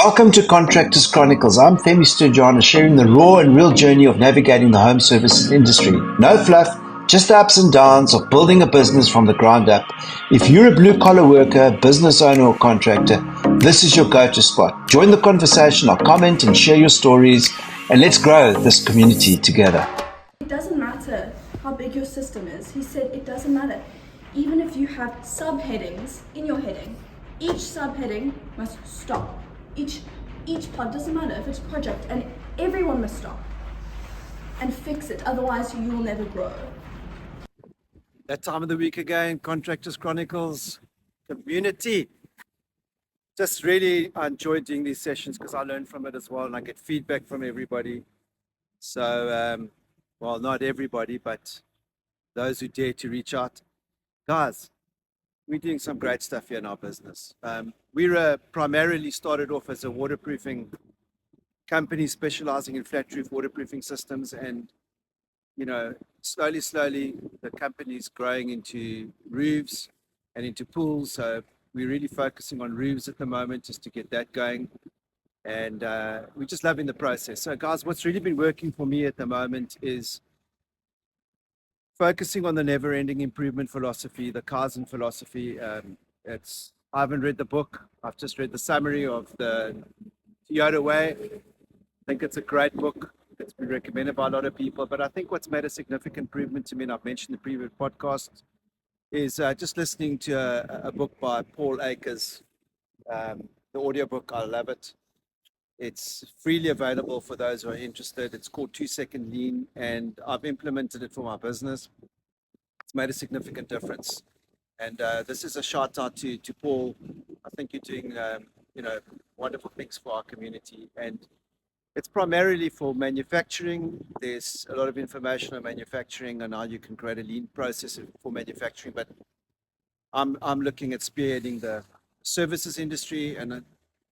Welcome to Contractors Chronicles. I'm Femi Sturgeon, sharing the raw and real journey of navigating the home services industry. No fluff, just the ups and downs of building a business from the ground up. If you're a blue-collar worker, business owner or contractor, this is your go-to spot. Join the conversation, or comment and share your stories, and let's grow this community together. It doesn't matter how big your system is. He said it doesn't matter. Even if you have subheadings in your heading, each subheading must stop. Each part doesn't matter if it's project, and everyone must stop and fix it. Otherwise, you will never grow. That time of the week again, Contractors Chronicles community. Just really I enjoy doing these sessions because I learn from it as well, and I get feedback from everybody. So, well, not everybody, but those who dare to reach out. Guys, we're doing some great stuff here in our business. We're primarily started off as a waterproofing company specializing in flat roof waterproofing systems, and slowly the company's growing into roofs and into pools. So we're really focusing on roofs at the moment just to get that going, and we're just loving the process. So guys, what's really been working for me at the moment is focusing on the never-ending improvement philosophy, the Kaizen philosophy. I haven't read the book. I've just read the summary of the Toyota Way. I think it's a great book. It's been recommended by a lot of people. But I think what's made a significant improvement to me, and I've mentioned in the previous podcast, is just listening to a book by Paul Akers. The audiobook, I love it. It's freely available for those who are interested. It's called 2-Second Lean, and I've implemented it for my business. It's made a significant difference. And this is a shout out to Paul. I think you're doing wonderful things for our community, and it's primarily for manufacturing. There's a lot of information on manufacturing and how you can create a lean process for manufacturing. But I'm looking at spearheading the services industry, and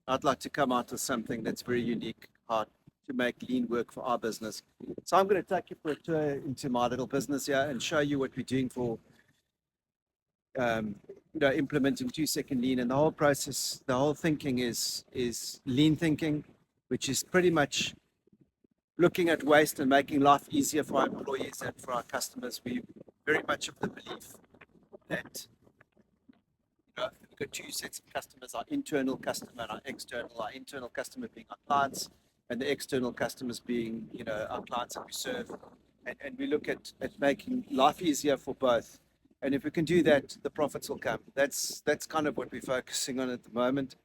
I'd like to come out with something that's very unique, how to make lean work for our business. So I'm going to take you for a tour into my little business here and show you what we're doing for implementing 2-Second Lean. And the whole process, the whole thinking is lean thinking, which is pretty much looking at waste and making life easier for our employees and for our customers. We very much of the belief that we've got two sets of customers: our internal customer and our external. Our internal customer being our clients, and the external customers being our clients that we serve. And we look at making life easier for both. And if we can do that, the profits will come. That's kind of what we're focusing on at the moment.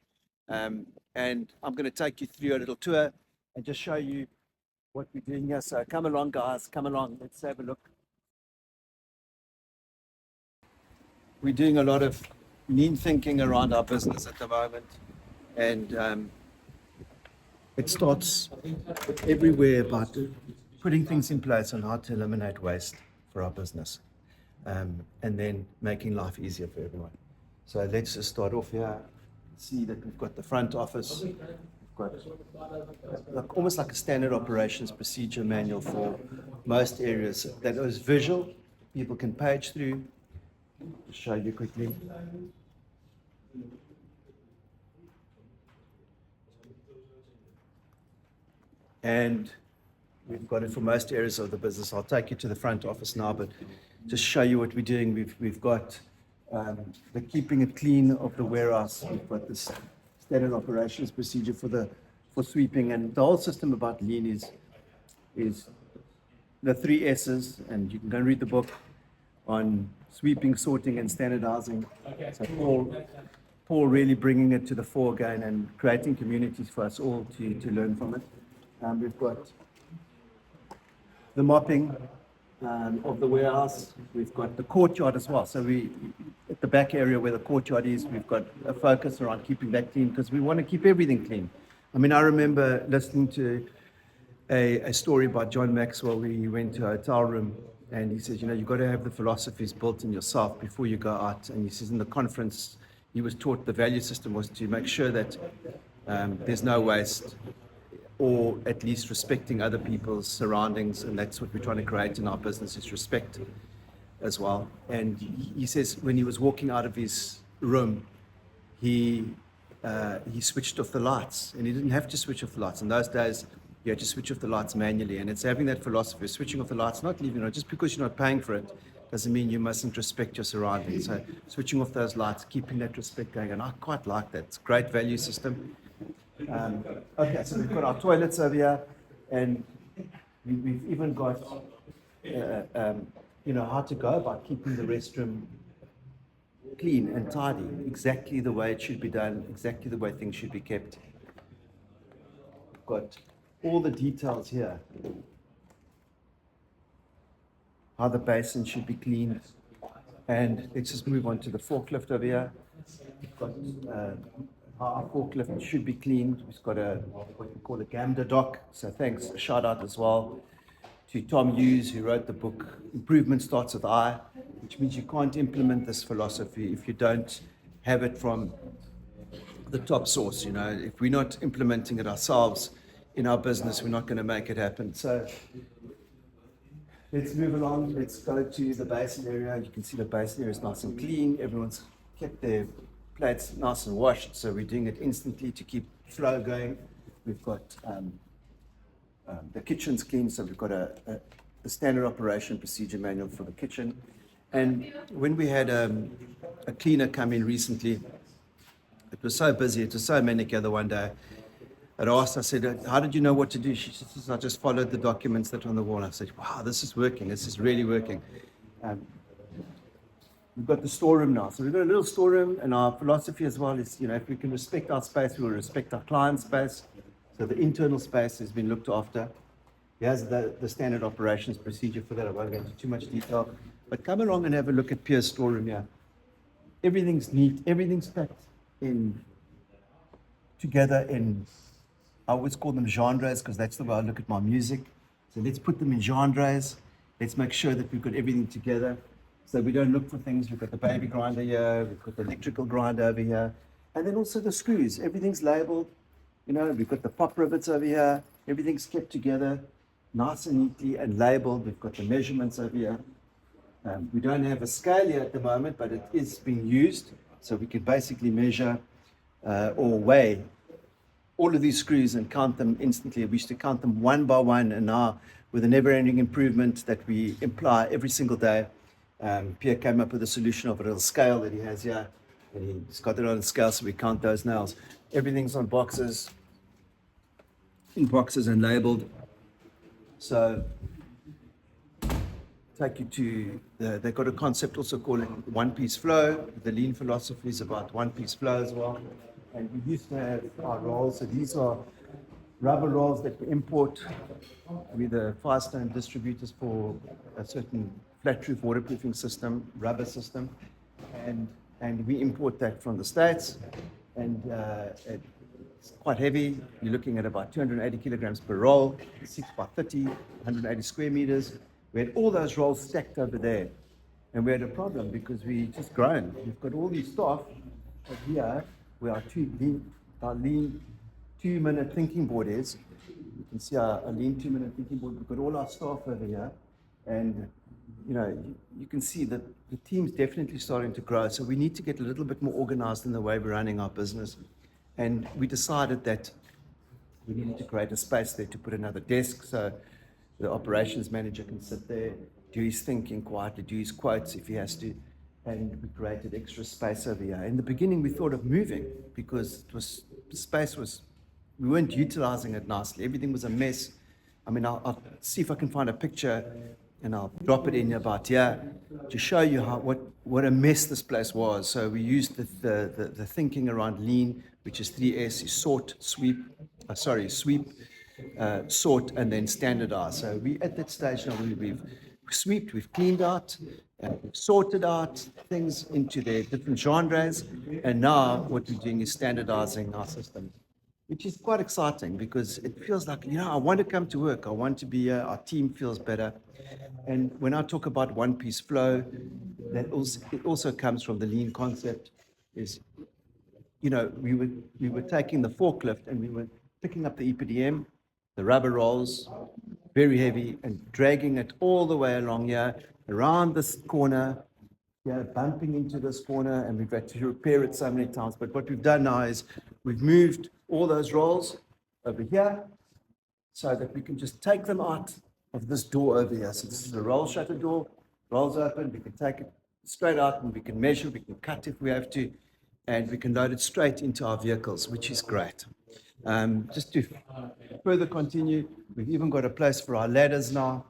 And I'm going to take you through a little tour and just show you what we're doing here. So come along, guys, come along. Let's have a look. We're doing a lot of lean thinking around our business at the moment. And it starts everywhere about putting things in place on how to eliminate waste for our business. And then making life easier for everyone. So let's just start off here. See that we've got the front office. We've got almost like a standard operations procedure manual for most areas that is visual. People can page through. I'll show you quickly. And we've got it for most areas of the business. I'll take you to the front office now, but just show you what we're doing. We've got the keeping it clean of the warehouse. We've got this standard operations procedure for sweeping, and the whole system about lean is the 3 S's, and you can go and read the book on sweeping, sorting, and standardizing. So Paul really bringing it to the fore again and creating communities for us all to learn from it. We've got the mopping of the warehouse. We've got the courtyard as well. So we, at the back area where the courtyard is, we've got a focus around keeping that clean because we want to keep everything clean. I mean, I remember listening to a story about John Maxwell where he went to a hotel room and he says, you've got to have the philosophies built in yourself before you go out. And he says in the conference, he was taught the value system was to make sure that there's no waste, or at least respecting other people's surroundings. And that's what we're trying to create in our business, is respect as well. And he says when he was walking out of his room, he he switched off the lights, and he didn't have to switch off the lights. In those days, you had to switch off the lights manually, and it's having that philosophy of switching off the lights, not leaving it, just because you're not paying for it doesn't mean you mustn't respect your surroundings. So switching off those lights, keeping that respect going, and I quite like that. It's a great value system. Okay, so we've got our toilets over here, and we've even got, how to go about keeping the restroom clean and tidy, exactly the way it should be done, exactly the way things should be kept. We've got all the details here. How the basin should be cleaned. And let's just move on to the forklift over here. We've got how our forklift should be cleaned. We've got what we call a Gamda dock. So thanks, a shout out as well to Tom Hughes, who wrote the book Improvement Starts with I, which means you can't implement this philosophy if you don't have it from the top source. If we're not implementing it ourselves in our business, we're not going to make it happen. So let's move along. Let's go to the basin area. You can see the basin area is nice and clean. Everyone's kept their plates nice and washed, so we're doing it instantly to keep flow going. We've got the kitchen's clean, so we've got a standard operation procedure manual for the kitchen. And when we had a cleaner come in recently, it was so busy, it was so manic the other one day. I said, how did you know what to do? She says, I just followed the documents that were on the wall. I said, wow, this is working. This is really working. We've got the storeroom now. So we've got a little storeroom, and our philosophy as well is, if we can respect our space, we will respect our client's space. So the internal space has been looked after. Here's the standard operations procedure for that. I won't go into too much detail. But come along and have a look at Pierre's storeroom here. Everything's neat. Everything's packed together in, I always call them genres because that's the way I look at my music. So let's put them in genres. Let's make sure that we've got everything together so we don't look for things. We've got the baby grinder here. We've got the electrical grinder over here. And then also the screws. Everything's labeled. We've got the pop rivets over here. Everything's kept together nice and neatly and labeled. We've got the measurements over here. We don't have a scale here at the moment, but it is being used. So we can basically measure or weigh all of these screws and count them instantly. We used to count them one by one, and now with a never-ending improvement that we imply every single day, Pierre came up with a solution of a little scale that he has here, and he's got it on a scale, so we count those nails. Everything's on boxes, and labeled. So take you to they've got a concept also called one-piece flow. The lean philosophy is about one-piece flow as well. And we used to have our rolls. So these are rubber rolls that we import. We're the Firestone distributors for a certain flat roof waterproofing system, rubber system. And we import that from the States. And it's quite heavy. You're looking at about 280 kilograms per roll, 6 by 30, 180 square meters. We had all those rolls stacked over there. And we had a problem because we just grown. We've got all these staff over here where our lean 2-minute thinking board is. You can see our lean 2-minute thinking board. We've got all our staff over here. And, you can see that the team's definitely starting to grow. So we need to get a little bit more organized in the way we're running our business. And we decided that we needed to create a space there to put another desk so the operations manager can sit there, do his thinking quietly, do his quotes if he has to. And we created extra space over here. In the beginning, we thought of moving because we weren't utilizing it nicely. Everything was a mess. I mean, I'll see if I can find a picture and I'll drop it in about here to show you what a mess this place was. So we used the thinking around lean, which is 3S, is sweep, sort, and then standardize. So we at that stage now we've swept, we've cleaned out, we've sorted out things into their different genres, and now what we're doing is standardizing our system, which is quite exciting because it feels like, I want to come to work, I want to be here, our team feels better. And when I talk about one-piece flow, it also comes from the lean concept. Is we were taking the forklift and we were picking up the EPDM, the rubber rolls, very heavy, and dragging it all the way along here, around this corner, bumping into this corner, and we've had to repair it so many times. But what we've done now is we've moved all those rolls over here so that we can just take them out of this door over here. So this is a roll shutter door, rolls open, we can take it straight out and we can measure, we can cut if we have to, and we can load it straight into our vehicles, which is great. Just to further continue, we've even got a place for our ladders now.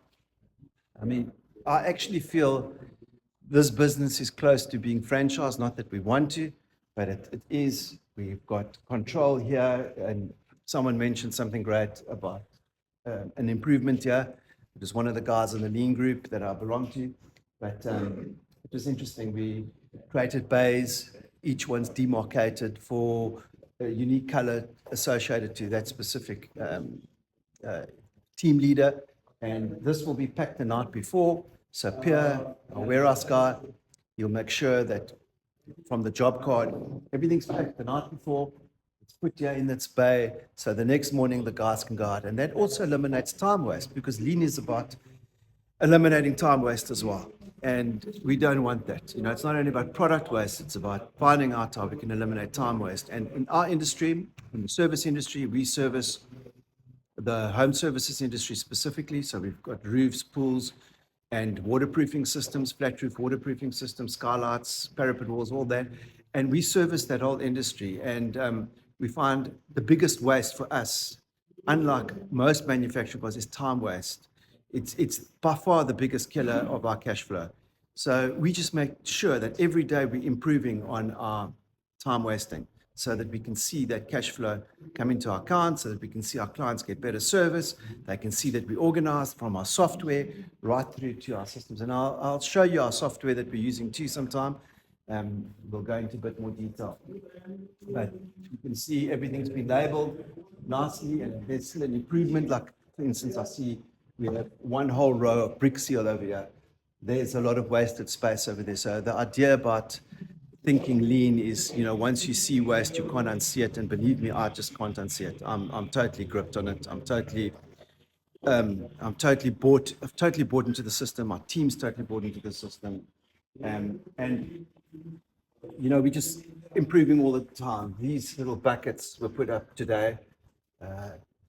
I mean, I actually feel this business is close to being franchised, not that we want to, but it is. We've got control here, and someone mentioned something great about an improvement here. It was one of the guys in the lean group that I belong to, but it was interesting. We created bays, each one's demarcated for a unique color associated to that specific team leader, and this will be packed the night before. So Pierre, our warehouse guy, he'll make sure that from the job card, everything's packed the night before. It's put here in its bay, so the next morning the guys can go out. And that also eliminates time waste, because lean is about eliminating time waste as well. And we don't want that. You know, it's not only about product waste, it's about finding out how we can eliminate time waste. And in our industry, in the service industry, we service the home services industry specifically. So we've got roofs, pools, and waterproofing systems, flat roof waterproofing systems, skylights, parapet walls, all that. And we service that whole industry. And we find the biggest waste for us, unlike most manufacturing costs, is time waste. It's by far the biggest killer of our cash flow. So we just make sure that every day we're improving on our time wasting, so that we can see that cash flow come into our accounts, so that we can see our clients get better service. They can see that we organize from our software right through to our systems. And I'll show you our software that we're using too sometime. We'll go into a bit more detail. But you can see everything's been labeled nicely, and there's still an improvement. Like, for instance, I see we have one whole row of brick seal over here. There's a lot of wasted space over there. So the idea about thinking lean is, you know, once you see waste, you can't unsee it. And believe me, I just can't unsee it. I'm totally gripped on it. I'm totally bought. I've totally bought into the system. My team's totally bought into the system. And you know, we're just improving all the time. These little buckets were put up today.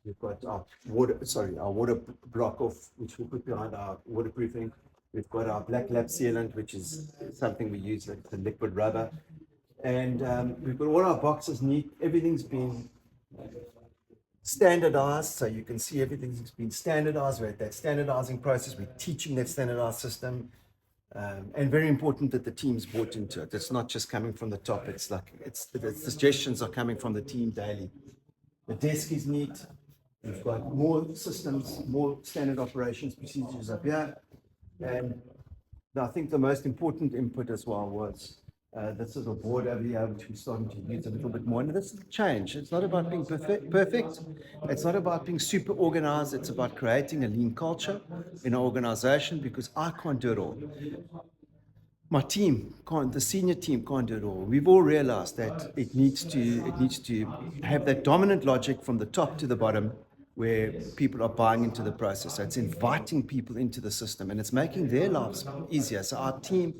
We've got our water block off, which we put behind our waterproofing. We've got our black lap sealant, which is something we use, like the liquid rubber. And we've got all our boxes neat. Everything's been standardized, so you can see everything's been standardized. We're at that standardizing process. We're teaching that standardized system. And very important that the team's bought into it. It's not just coming from the top. It's like the suggestions are coming from the team daily. The desk is neat. We've got more systems, more standard operations procedures up here. And I think the most important input as well was this little board over here, which we're starting to use a little bit more. And this is change. It's not about being perfect. It's not about being super organized. It's about creating a lean culture in an organization, because I can't do it all. My team can't, the senior team can't do it all. We've all realized that it needs to have that dominant logic from the top to the bottom, where people are buying into the process. So it's inviting people into the system, and it's making their lives easier. So our team,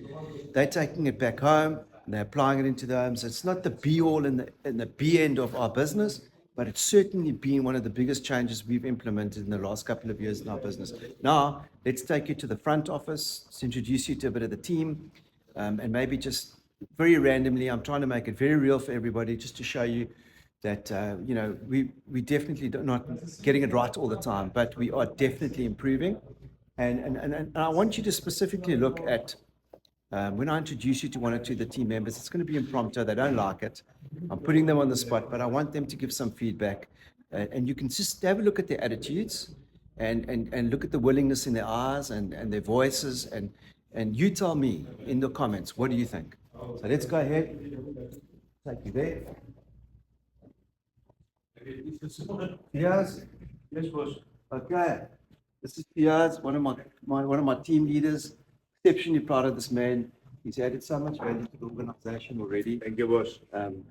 they're taking it back home and they're applying it into their homes. It's not the be all and the be end of our business, but it's certainly been one of the biggest changes we've implemented in the last couple of years in our business. Now, let's take you to the front office, let's introduce you to a bit of the team, and maybe just very randomly, I'm trying to make it very real for everybody, just to show you that you know, we definitely not getting it right all the time, but we are definitely improving. And I want you to specifically look at when I introduce you to one or two of the team members. It's going to be impromptu. They don't like it. I'm putting them on the spot, but I want them to give some feedback. And you can just have a look at their attitudes and look at the willingness in their eyes and their voices. And you tell me in the comments, what do you think? So let's go ahead. Take you there. Piaz? Yes, boss. Okay. This is Piaz, one of my team leaders. Exceptionally proud of this man. He's added so much value to the organization already. Thank you, boss.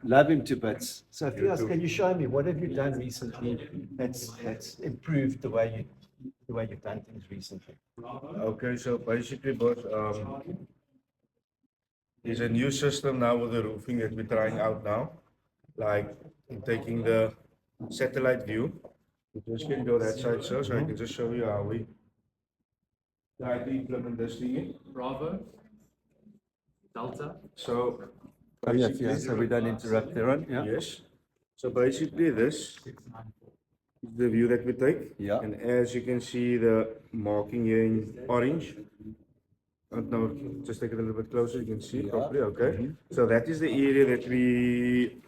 Love him to bits. So Piaz, can you show me what have you done recently that's improved the way you've done things recently? Okay, so basically, boss, There's a new system now with the roofing that we're trying out now. Like taking the satellite view. You just can go that side, so I can just show you how we try to implement this thing. Bravo, Delta. So Come here, basically, so we don't interrupt there on. Yeah. yes. So basically, this is the view that we take. Yeah. And as you can see, the marking here in orange. Now, just take it a little bit closer. You can see properly. Okay. So that is the area that we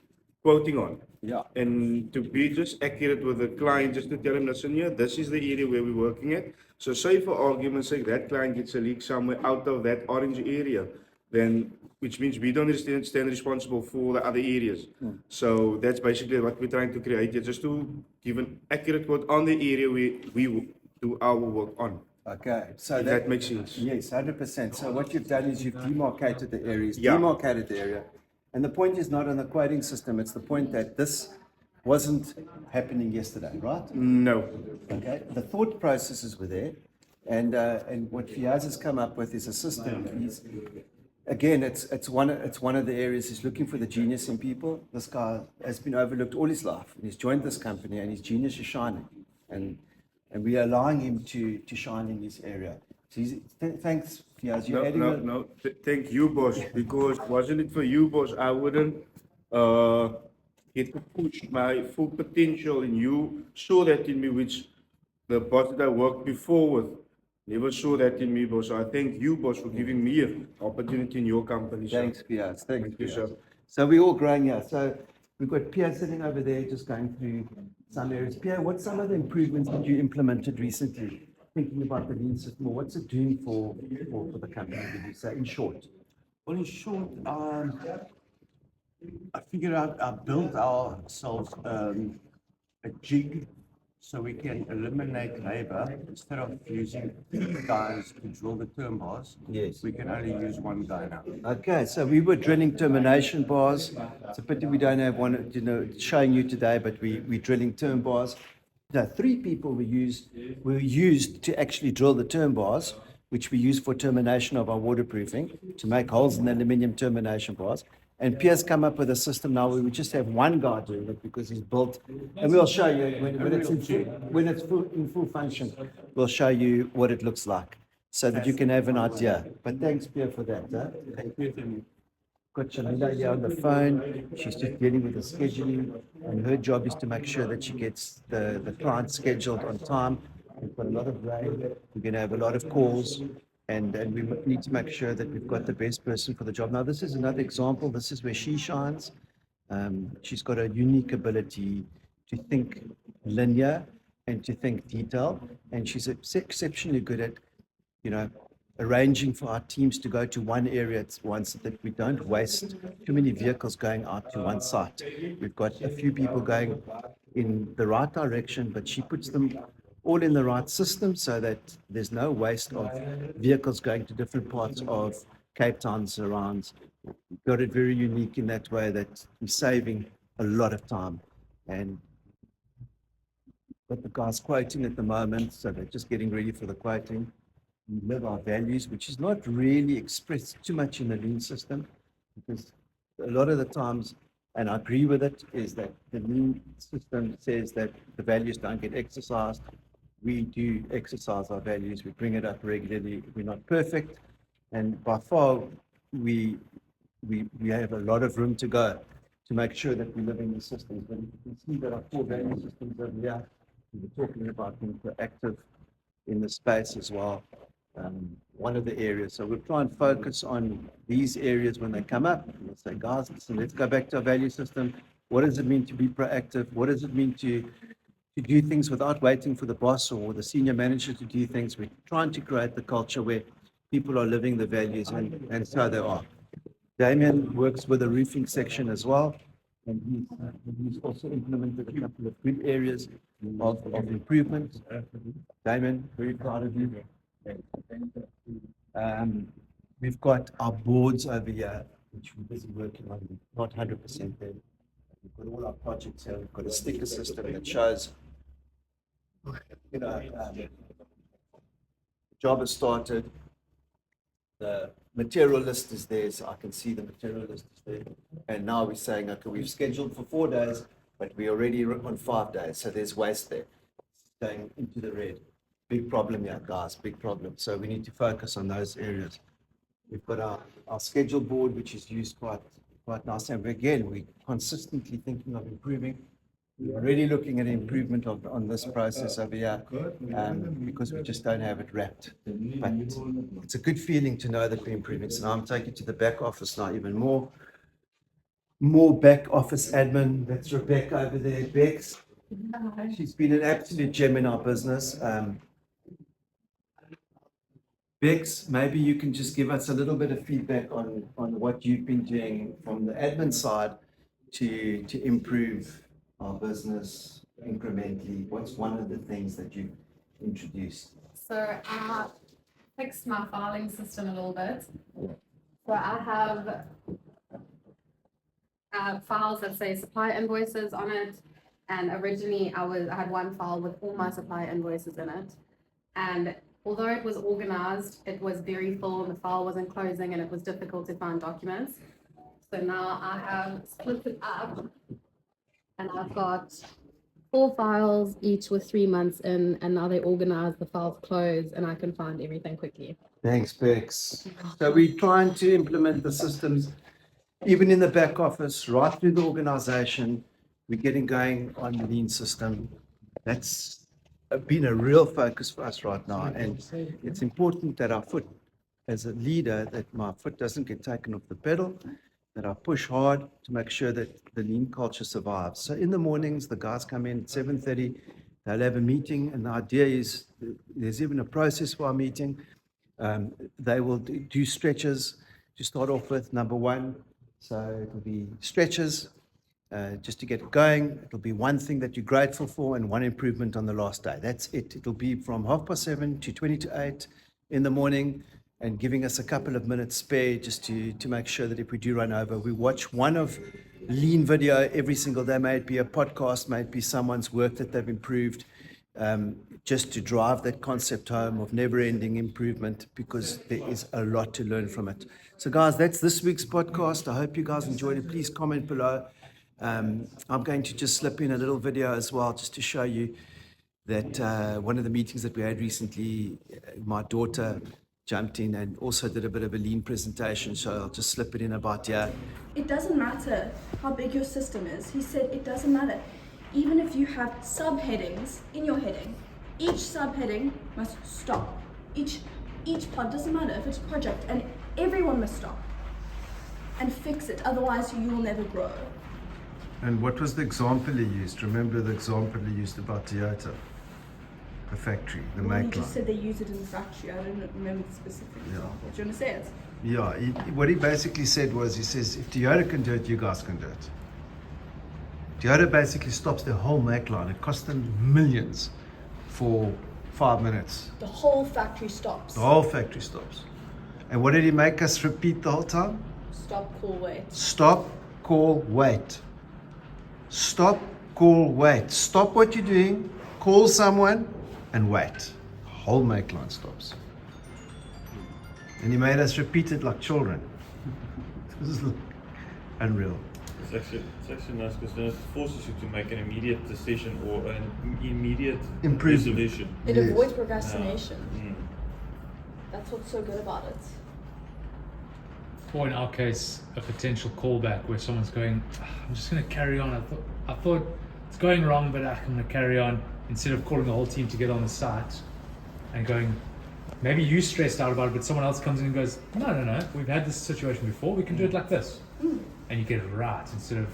quoting on. Yeah. And to be just accurate with the client, just to tell him, listen here, this is the area where we're working at. So say for argument's sake, that client gets a leak somewhere out of that orange area, then, which means we don't stand responsible for the other areas. So that's basically what we're trying to create here, just to give an accurate quote on the area we do our work on. Okay, so If that makes sense. Yes, 100%. So what you've done is you've demarcated the areas, Yeah. demarcated the area. And the point is not on the quoting system, it's the point that this wasn't happening yesterday, right? No. Okay, the thought processes were there. And what Fiaz has come up with is a system. Again, it's one of the areas he's looking for the genius in people. This guy has been overlooked all his life. And he's joined this company and his genius is shining. And we are allowing him to shine in this area. So thanks, Fiaz. You're adding Thank you, boss. Because wasn't it for you, boss, I wouldn't get to push my full potential. And you saw that in me, which the boss that I worked before with never saw that in me, boss. So I thank you, boss, for giving me an opportunity in your company. sir. Thanks, Piaz. Thanks, Thank you, Piaz. sir. So we're all growing here. So we've got Pierre sitting over there, just going through some areas. Pierre, what's some of the improvements that you implemented recently? Thinking about the lean system, or what's it doing for the company? Did you say, in short? Well, in short, I figured out, I built ourselves a jig so we can eliminate labor. Instead of using 3 guys to drill the term bars, Yes. we can only use 1 guy now. Okay, so we were drilling termination bars. It's a pity we don't have one, showing you today, but we're drilling term bars. Now, 3 people were used to actually drill the term bars, which we use for termination of our waterproofing, to make holes in the aluminium termination bars. And Pierre's come up with a system now where we just have 1 guy doing it because he's built, and we'll show you when it's in full function, we'll show you what it looks like so that you can have an idea. But thanks, Pierre, for that. Thank you. Got Shamila here on the phone. She's just dealing with the scheduling, and her job is to make sure that she gets the client scheduled on time. We've got a lot of rain. We're going to have a lot of calls, and we need to make sure that we've got the best person for the job. Now, this is another example. This is where she shines. She's got a unique ability to think linear and to think detail, and she's exceptionally good at, arranging for our teams to go to one area at once so that we don't waste too many vehicles going out to one site. We've got a few people going in the right direction, but she puts them all in the right system so that there's no waste of vehicles going to different parts of Cape Town's surrounds. We've got it very unique in that way that we're saving a lot of time. And got the guys quoting at the moment, so they're just getting ready for the quoting. We live our values, which is not really expressed too much in the lean system, because a lot of the times, and I agree with it, is that the lean system says that the values don't get exercised. We do exercise our values. We bring it up regularly. We're not perfect, and by far we have a lot of room to go to make sure that we live in the systems. But you can see that our core value systems over here. We're talking about being proactive in the space as well. One of the areas. So we'll try and focus on these areas when they come up. We'll say, guys, listen, let's go back to our value system. What does it mean to be proactive? What does it mean to do things without waiting for the boss or the senior manager to do things? We're trying to create the culture where people are living the values, and so they are. Damien works with the roofing section as well, and he's also implemented a couple of good areas of improvement. Damien, very proud of you. We've got our boards over here, which we're busy working on. We're not 100% there. We've got all our projects here. We've got a sticker system that shows, the job has started. The material list is there, so I can see the material list is there. And now we're saying, okay, we've scheduled for 4 days, but we're already on 5 days, so there's waste there. Going into the red. Big problem here, guys, big problem. So we need to focus on those areas. We've got our schedule board, which is used quite nice. And again, we're consistently thinking of improving. We're already looking at improvement on this process over here because we just don't have it wrapped. But it's a good feeling to know that we're improving. So now I'm taking to the back office now, even more back office admin. That's Rebecca over there, Bex. She's been an absolute gem in our business. Bex, maybe you can just give us a little bit of feedback on what you've been doing from the admin side to improve our business incrementally. What's one of the things that you've introduced? So I fixed my filing system a little bit. So I have files that say supply invoices on it. And originally I had one file with all my supply invoices in it. And although it was organized, it was very full and the file wasn't closing and it was difficult to find documents. So now I have split it up and I've got 4 files, each with 3 months in, and now they're organized, the files close, and I can find everything quickly. Thanks, Bex. So we're trying to implement the systems, even in the back office, right through the organization. We're getting going on the lean system. That's been a real focus for us right now. And it's important that our foot, as a leader, that my foot doesn't get taken off the pedal, that I push hard to make sure that the lean culture survives. So in the mornings, the guys come in at 7:30, they'll have a meeting, and the idea is there's even a process for our meeting. They will do stretches to start off with, number one. So it'll be stretches just to get it going. It'll be one thing that you're grateful for and one improvement on the last day. That's it. It'll be from 7:30 to 7:20 in the morning, and giving us a couple of minutes spare just to make sure that if we do run over, we watch one of lean video every single day. May it be a podcast, may it be someone's work that they've improved, just to drive that concept home of never-ending improvement, because there is a lot to learn from it. So guys, that's this week's podcast. I hope you guys enjoyed it. Please comment below. I'm going to just slip in a little video as well, just to show you that one of the meetings that we had recently, my daughter jumped in and also did a bit of a lean presentation. So I'll just slip it in about here. It doesn't matter how big your system is. He said it doesn't matter. Even if you have subheadings in your heading, each subheading must stop. Each pod, doesn't matter if it's a project, and everyone must stop and fix it. Otherwise, you will never grow. And what was the example he used? Remember the example he used about Toyota, the factory, the Well, he make just line. said they use it in the factory. I don't remember the specific example. Do you want to say it? Yeah, what he basically said was, he says, if Toyota can do it, you guys can do it. Toyota basically stops their whole make line. It cost them millions for 5 minutes. The whole factory stops. The whole factory stops. And what did he make us repeat the whole time? Stop, call, wait. Stop, call, wait. Stop, call, wait. Stop what you're doing, call someone, and wait. The whole make line stops. And he made us repeat it like children. This is unreal. It's actually nice because then it forces you to make an immediate decision or an immediate Improvement. resolution. It Yes. avoids procrastination. Mm. That's what's so good about it. Or in our case, a potential callback where someone's going, I'm just going to carry on. I thought it's going wrong, but I'm going to carry on, instead of calling the whole team to get on the site and going, maybe you stressed out about it, but someone else comes in and goes, no, we've had this situation before, we can do it like this. And you get it right, instead of,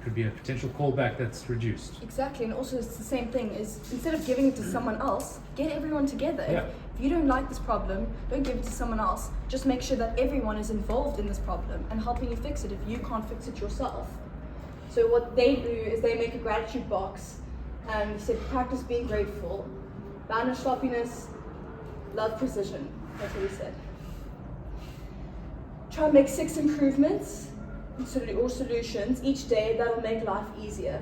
could be a potential callback that's reduced. Exactly, and also it's the same thing, is instead of giving it to someone else, get everyone together. Yeah. If you don't like this problem, don't give it to someone else. Just make sure that everyone is involved in this problem and helping you fix it if you can't fix it yourself. So what they do is they make a gratitude box, and he said practice being grateful, banish sloppiness, love precision. That's what he said. Try and make 6 improvements or solutions each day that'll make life easier.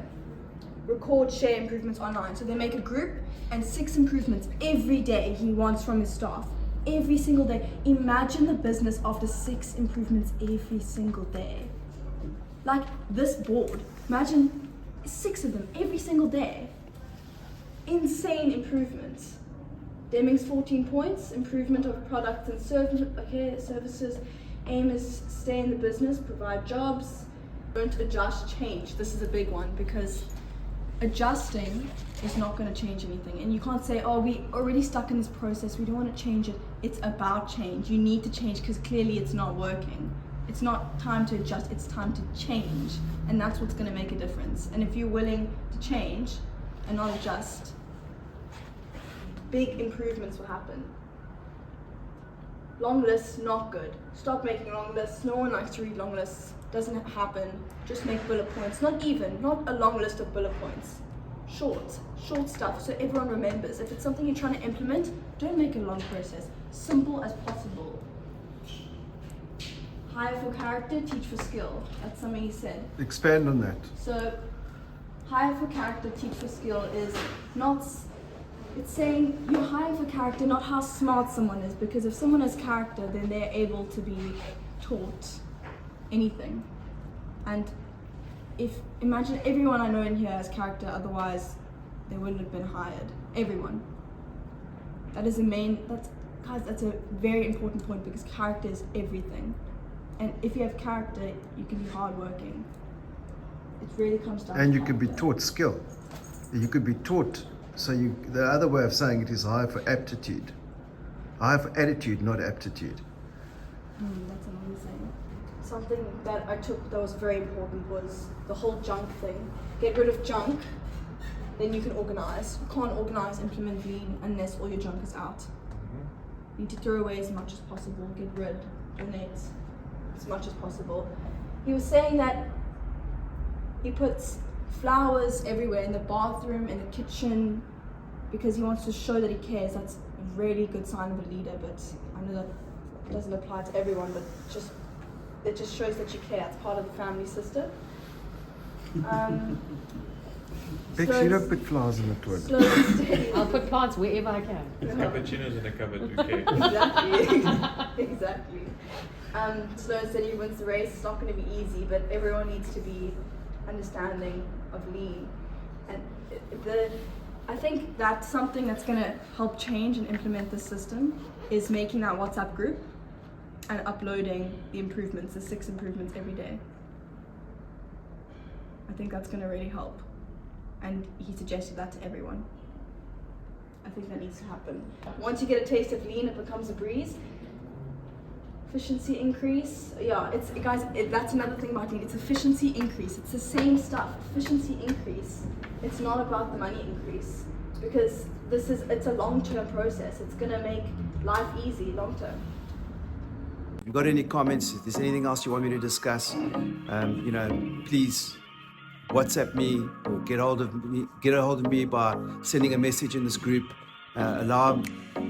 Record, share improvements online. So they make a group and 6 improvements every day he wants from his staff. every single day. Imagine the business after 6 improvements every single day. Like this board, imagine 6 of them every single day. Insane improvements. Deming's 14 points, improvement of products and services. Aim is stay in the business, provide jobs. Don't adjust, change. This is a big one because adjusting is not going to change anything. And you can't say, oh, we already stuck in this process, we don't want to change it. It's about change. You need to change because clearly it's not working. It's not time to adjust, it's time to change. And that's what's going to make a difference. And if you're willing to change and not adjust, big improvements will happen. Long lists, not good. Stop making long lists. No one likes to read long lists. Doesn't happen. Just make bullet points. Not a long list of bullet points. Short stuff so everyone remembers. If it's something you're trying to implement, don't make it a long process. Simple as possible. Hire for character, teach for skill. That's something he said. Expand on that. So, hire for character, teach for skill is not. It's saying you hire for character, not how smart someone is, because if someone has character, then they're able to be taught anything. And imagine everyone I know in here has character, otherwise they wouldn't have been hired. Everyone. That's a very important point because character is everything. And if you have character, you can be hardworking. It really comes down to And you can be character. taught skill. You could be taught. So the other way of saying it is hire for aptitude. Hire for attitude, not aptitude. That's amazing. Something that I took that was very important was the whole junk thing. Get rid of junk, then you can organize. You can't organize, implement lean unless all your junk is out. You need to throw away as much as possible, get rid, donate as much as possible. He was saying that he puts flowers everywhere, in the bathroom, in the kitchen, because he wants to show that he cares. That's a really good sign of a leader, but I know that doesn't apply to everyone, but it just shows that you care. It's part of the family system. Bex, you don't put flowers in the toilet. Slow and steady. I'll put plants wherever I can. Cappuccinos in a cupboard, okay. Exactly. Slow and steady wins the race. It's not going to be easy, but everyone needs to be understanding of lean. And I think that's something that's going to help change and implement this system is making that WhatsApp group and uploading the improvements, the 6 improvements every day. I think that's going to really help. And he suggested that to everyone. I think that needs to happen. Once you get a taste of lean, it becomes a breeze. Efficiency increase. Yeah, that's another thing about lean. It's efficiency increase. It's the same stuff. Efficiency increase. It's not about the money increase because it's a long-term process. It's gonna make life easy long-term. If you've got any comments, if there's anything else you want me to discuss, please WhatsApp me or get a hold of me by sending a message in this group. Allow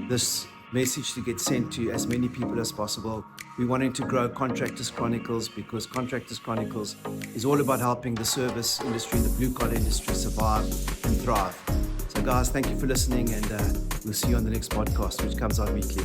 this message to get sent to as many people as possible. We're wanting to grow Contractors Chronicles because Contractors Chronicles is all about helping the service industry, the blue collar industry survive and thrive. So guys, thank you for listening and we'll see you on the next podcast, which comes out weekly.